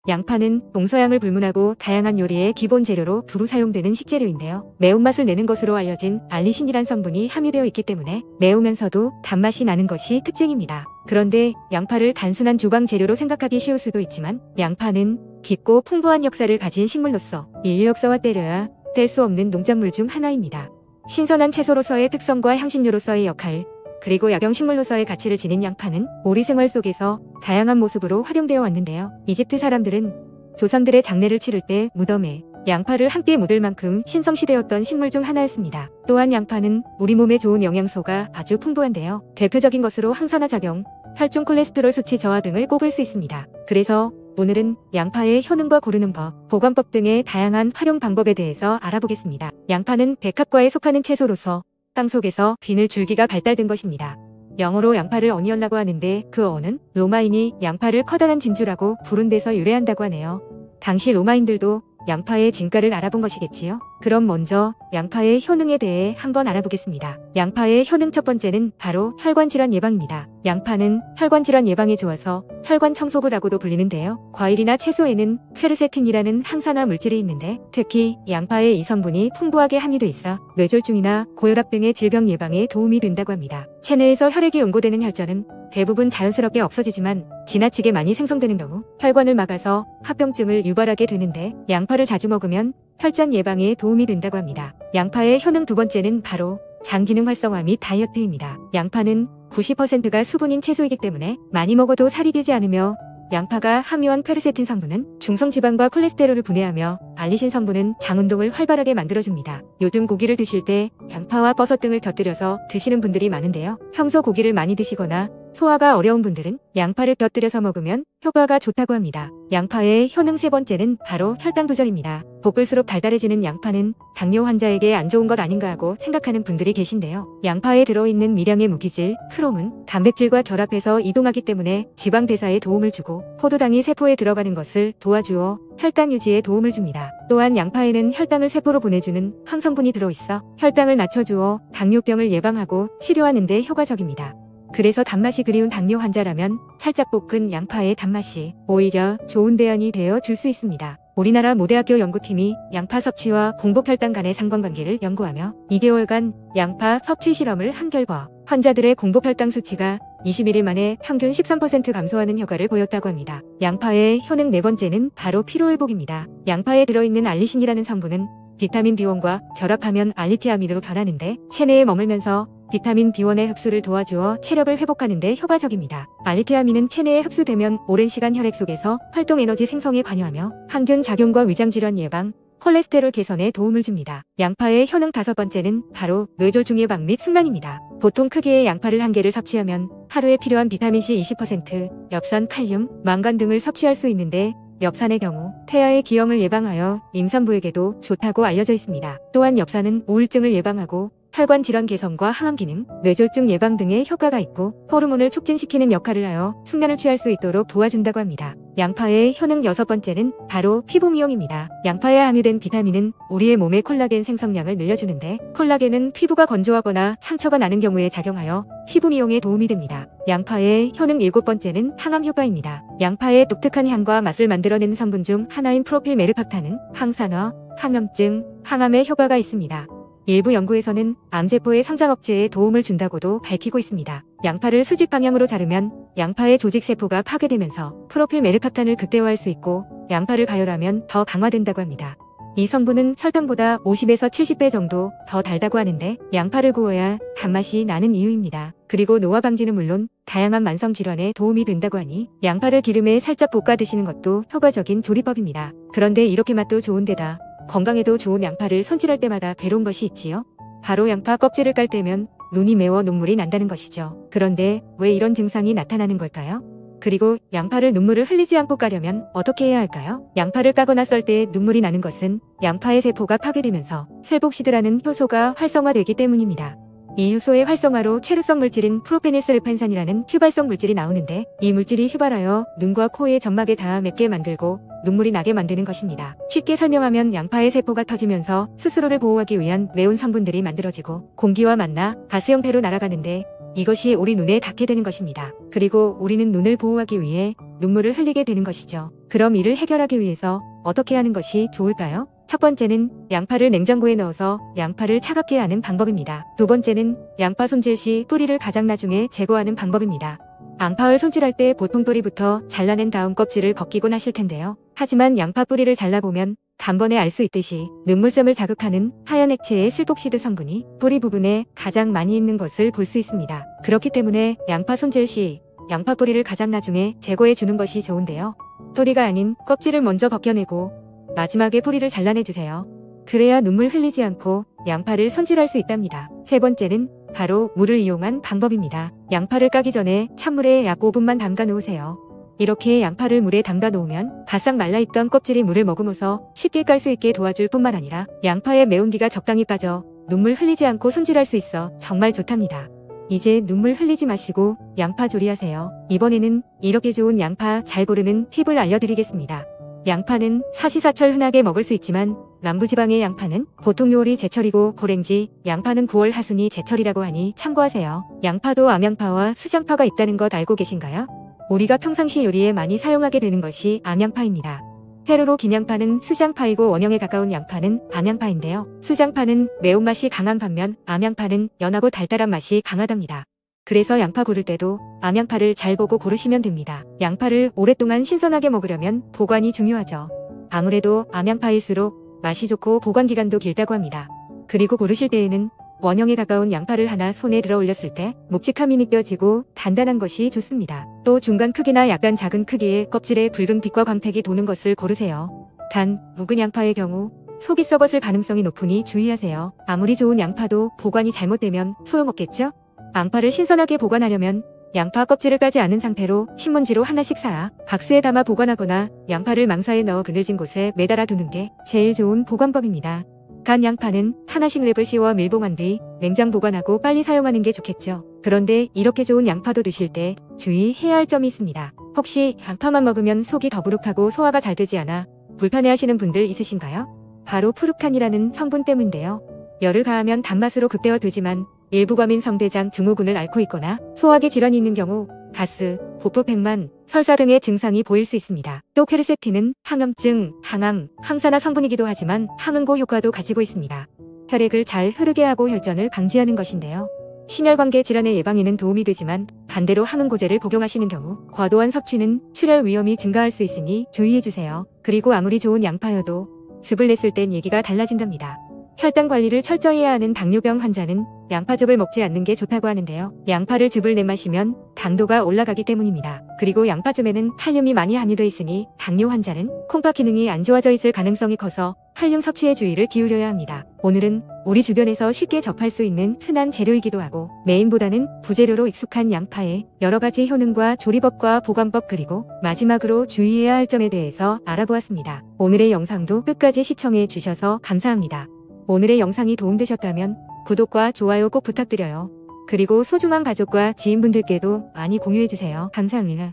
양파는 동서양을 불문하고 다양한 요리의 기본 재료로 두루 사용되는 식재료인데요. 매운맛을 내는 것으로 알려진 알리신이란 성분이 함유되어 있기 때문에 매우면서도 단맛이 나는 것이 특징입니다. 그런데 양파를 단순한 주방 재료로 생각하기 쉬울 수도 있지만 양파는 깊고 풍부한 역사를 가진 식물로서 인류 역사와 때려야 뗄 수 없는 농작물 중 하나입니다. 신선한 채소로서의 특성과 향신료로서의 역할, 그리고 약용식물로서의 가치를 지닌 양파는 우리 생활 속에서 다양한 모습으로 활용되어 왔는데요. 이집트 사람들은 조상들의 장례를 치를 때 무덤에 양파를 함께 묻을 만큼 신성시되었던 식물 중 하나였습니다. 또한 양파는 우리 몸에 좋은 영양소가 아주 풍부한데요. 대표적인 것으로 항산화 작용, 혈중 콜레스테롤 수치 저하 등을 꼽을 수 있습니다. 그래서 오늘은 양파의 효능과 고르는 법, 보관법 등의 다양한 활용 방법에 대해서 알아보겠습니다. 양파는 백합과에 속하는 채소로서 땅 속에서 비늘 줄기가 발달된 것입니다. 영어로 양파를 어니언이라고 하는데 그 어는 로마인이 양파를 커다란 진주라고 부른 데서 유래한다고 하네요. 당시 로마인들도 양파의 진가를 알아본 것이겠지요. 그럼 먼저 양파의 효능에 대해 한번 알아보겠습니다. 양파의 효능 첫 번째는 바로 혈관질환 예방입니다. 양파는 혈관질환 예방에 좋아서 혈관 청소부라고도 불리는데요. 과일이나 채소에는 퀘르세틴이라는 항산화 물질이 있는데 특히 양파의 이 성분이 풍부하게 함유돼 있어 뇌졸중이나 고혈압 등의 질병 예방에 도움이 된다고 합니다. 체내에서 혈액이 응고되는 혈전은 대부분 자연스럽게 없어지지만 지나치게 많이 생성되는 경우 혈관을 막아서 합병증을 유발하게 되는데 양파를 자주 먹으면 혈전 예방에 도움이 된다고 합니다. 양파의 효능 두 번째는 바로 장 기능 활성화 및 다이어트입니다. 양파는 90%가 수분인 채소이기 때문에 많이 먹어도 살이 되지 않으며 양파가 함유한 퀘르세틴 성분은 중성지방과 콜레스테롤을 분해하며 알리신 성분은 장 운동을 활발하게 만들어줍니다. 요즘 고기를 드실 때 양파와 버섯 등을 곁들여서 드시는 분들이 많은데요. 평소 고기를 많이 드시거나 소화가 어려운 분들은 양파를 곁들여서 먹으면 효과가 좋다고 합니다. 양파의 효능 세 번째는 바로 혈당 조절입니다. 볶을수록 달달해지는 양파는 당뇨 환자에게 안 좋은 것 아닌가 하고 생각하는 분들이 계신데요. 양파에 들어있는 미량의 무기질, 크롬은 단백질과 결합해서 이동하기 때문에 지방 대사에 도움을 주고 포도당이 세포에 들어가는 것을 도와주어 혈당 유지에 도움을 줍니다. 또한 양파에는 혈당을 세포로 보내주는 항성분이 들어있어 혈당을 낮춰주어 당뇨병을 예방하고 치료하는 데 효과적입니다. 그래서 단맛이 그리운 당뇨 환자라면 살짝 볶은 양파의 단맛이 오히려 좋은 대안이 되어 줄 수 있습니다. 우리나라 모대학교 연구팀이 양파 섭취와 공복혈당 간의 상관관계를 연구하며 2개월간 양파 섭취 실험을 한 결과 환자들의 공복혈당 수치가 21일 만에 평균 13% 감소하는 효과를 보였다고 합니다. 양파의 효능 네 번째는 바로 피로회복입니다. 양파에 들어있는 알리신이라는 성분은 비타민 B1과 결합하면 알리티아민으로 변하는데 체내에 머물면서 비타민 B1의 흡수를 도와주어 체력을 회복하는 데 효과적입니다. 알리티아민은 체내에 흡수되면 오랜 시간 혈액 속에서 활동 에너지 생성에 관여하며 항균 작용과 위장질환 예방, 콜레스테롤 개선에 도움을 줍니다. 양파의 효능 다섯 번째는 바로 뇌졸중 예방 및 숙면입니다. 보통 크기의 양파를 한 개를 섭취하면 하루에 필요한 비타민C 20%, 엽산, 칼륨, 망간 등을 섭취할 수 있는데 엽산의 경우 태아의 기형을 예방하여 임산부에게도 좋다고 알려져 있습니다. 또한 엽산은 우울증을 예방하고 혈관 질환 개선과 항암 기능, 뇌졸중 예방 등의 효과가 있고 호르몬을 촉진시키는 역할을 하여 숙면을 취할 수 있도록 도와준다고 합니다. 양파의 효능 여섯 번째는 바로 피부 미용입니다. 양파에 함유된 비타민은 우리의 몸의 콜라겐 생성량을 늘려주는데 콜라겐은 피부가 건조하거나 상처가 나는 경우에 작용하여 피부 미용에 도움이 됩니다. 양파의 효능 일곱 번째는 항암 효과입니다. 양파의 독특한 향과 맛을 만들어내는 성분 중 하나인 프로필 메르카타는 항산화, 항염증, 항암에 효과가 있습니다. 일부 연구에서는 암세포의 성장업체에 도움을 준다고도 밝히고 있습니다. 양파를 수직 방향으로 자르면 양파의 조직세포가 파괴되면서 프로필 메르카탄을 극대화할 수 있고 양파를 가열하면 더 강화된다고 합니다. 이 성분은 설탕보다 50에서 70배 정도 더 달다고 하는데 양파를 구워야 단맛이 나는 이유입니다. 그리고 노화 방지는 물론 다양한 만성 질환에 도움이 된다고 하니 양파를 기름에 살짝 볶아 드시는 것도 효과적인 조리법입니다. 그런데 이렇게 맛도 좋은데다 건강에도 좋은 양파를 손질할 때마다 괴로운 것이 있지요. 바로 양파 껍질을 깔 때면 눈이 매워 눈물이 난다는 것이죠. 그런데 왜 이런 증상이 나타나는 걸까요? 그리고 양파를 눈물을 흘리지 않고 까려면 어떻게 해야 할까요? 양파를 까거나 썰 때 눈물이 나는 것은 양파의 세포가 파괴되면서 셀복시드라는 효소가 활성화되기 때문입니다. 이 효소의 활성화로 체류성 물질인 프로페닐스르펜산이라는 휘발성 물질이 나오는데 이 물질이 휘발하여 눈과 코의 점막에 닿아 맵게 만들고 눈물이 나게 만드는 것입니다. 쉽게 설명하면 양파의 세포가 터지면서 스스로를 보호하기 위한 매운 성분들이 만들어지고 공기와 만나 가스 형태로 날아가는데 이것이 우리 눈에 닿게 되는 것입니다. 그리고 우리는 눈을 보호하기 위해 눈물을 흘리게 되는 것이죠. 그럼 이를 해결하기 위해서 어떻게 하는 것이 좋을까요? 첫 번째는 양파를 냉장고에 넣어서 양파를 차갑게 하는 방법입니다. 두 번째는 양파 손질 시 뿌리를 가장 나중에 제거하는 방법입니다. 양파를 손질할 때 보통 뿌리부터 잘라낸 다음 껍질을 벗기곤 하실 텐데요. 하지만 양파 뿌리를 잘라보면 단번에 알 수 있듯이 눈물샘을 자극하는 하얀 액체의 슬폭시드 성분이 뿌리 부분에 가장 많이 있는 것을 볼 수 있습니다. 그렇기 때문에 양파 손질 시 양파 뿌리를 가장 나중에 제거해 주는 것이 좋은데요. 뿌리가 아닌 껍질을 먼저 벗겨내고 마지막에 뿌리를 잘라내주세요. 그래야 눈물 흘리지 않고 양파를 손질할 수 있답니다. 세 번째는 바로 물을 이용한 방법입니다. 양파를 까기 전에 찬물에 약 5분만 담가 놓으세요. 이렇게 양파를 물에 담가 놓으면 바싹 말라있던 껍질이 물을 머금어서 쉽게 깔 수 있게 도와줄 뿐만 아니라 양파의 매운기가 적당히 빠져 눈물 흘리지 않고 손질할 수 있어 정말 좋답니다. 이제 눈물 흘리지 마시고 양파 조리하세요. 이번에는 이렇게 좋은 양파 잘 고르는 팁을 알려드리겠습니다. 양파는 사시사철 흔하게 먹을 수 있지만 남부지방의 양파는 보통 요리 제철이고 고랭지, 양파는 9월 하순이 제철이라고 하니 참고하세요. 양파도 암양파와 수장파가 있다는 것 알고 계신가요? 우리가 평상시 요리에 많이 사용하게 되는 것이 암양파입니다. 세로로 긴 양파는 수장파이고 원형에 가까운 양파는 암양파인데요. 수장파는 매운맛이 강한 반면 암양파는 연하고 달달한 맛이 강하답니다. 그래서 양파 고를 때도 암양파를 잘 보고 고르시면 됩니다. 양파를 오랫동안 신선하게 먹으려면 보관이 중요하죠. 아무래도 암양파일수록 맛이 좋고 보관기간도 길다고 합니다. 그리고 고르실 때에는 원형에 가까운 양파를 하나 손에 들어 올렸을 때 묵직함이 느껴지고 단단한 것이 좋습니다. 또 중간 크기나 약간 작은 크기의 껍질에 붉은 빛과 광택이 도는 것을 고르세요. 단, 묵은 양파의 경우 속이 썩었을 가능성이 높으니 주의하세요. 아무리 좋은 양파도 보관이 잘못되면 소용없겠죠? 양파를 신선하게 보관하려면 양파 껍질을 까지 않은 상태로 신문지로 하나씩 쌓아 박스에 담아 보관하거나 양파를 망사에 넣어 그늘진 곳에 매달아 두는 게 제일 좋은 보관법입니다. 간 양파는 하나씩 랩을 씌워 밀봉한 뒤 냉장 보관하고 빨리 사용하는 게 좋겠죠. 그런데 이렇게 좋은 양파도 드실 때 주의해야 할 점이 있습니다. 혹시 양파만 먹으면 속이 더부룩하고 소화가 잘 되지 않아 불편해하시는 분들 있으신가요? 바로 프루칸이라는 성분 때문인데요. 열을 가하면 단맛으로 급대화 되지만 일부 과민 성대장 증후군을 앓고 있거나 소화기 질환이 있는 경우 가스, 복부 백만, 설사 등의 증상이 보일 수 있습니다. 또 퀘르세틴은 항염증, 항암, 항산화 성분이기도 하지만 항응고 효과도 가지고 있습니다. 혈액을 잘 흐르게 하고 혈전을 방지하는 것인데요. 심혈관계 질환의 예방에는 도움이 되지만 반대로 항응고제를 복용하시는 경우 과도한 섭취는 출혈 위험이 증가할 수 있으니 주의해주세요. 그리고 아무리 좋은 양파여도 즙을 냈을 땐 얘기가 달라진답니다. 혈당 관리를 철저히 해야 하는 당뇨병 환자는 양파즙을 먹지 않는 게 좋다고 하는데요. 양파를 즙을 내 마시면 당도가 올라가기 때문입니다. 그리고 양파즙에는 칼륨이 많이 함유되어 있으니 당뇨 환자는 콩파 기능이 안 좋아져 있을 가능성이 커서 칼륨 섭취에 주의를 기울여야 합니다. 오늘은 우리 주변에서 쉽게 접할 수 있는 흔한 재료이기도 하고 메인보다는 부재료로 익숙한 양파의 여러 가지 효능과 조리법과 보관법 그리고 마지막으로 주의해야 할 점에 대해서 알아보았습니다. 오늘의 영상도 끝까지 시청해 주셔서 감사합니다. 오늘의 영상이 도움되셨다면 구독과 좋아요 꼭 부탁드려요. 그리고 소중한 가족과 지인분들께도 많이 공유해주세요. 감사합니다.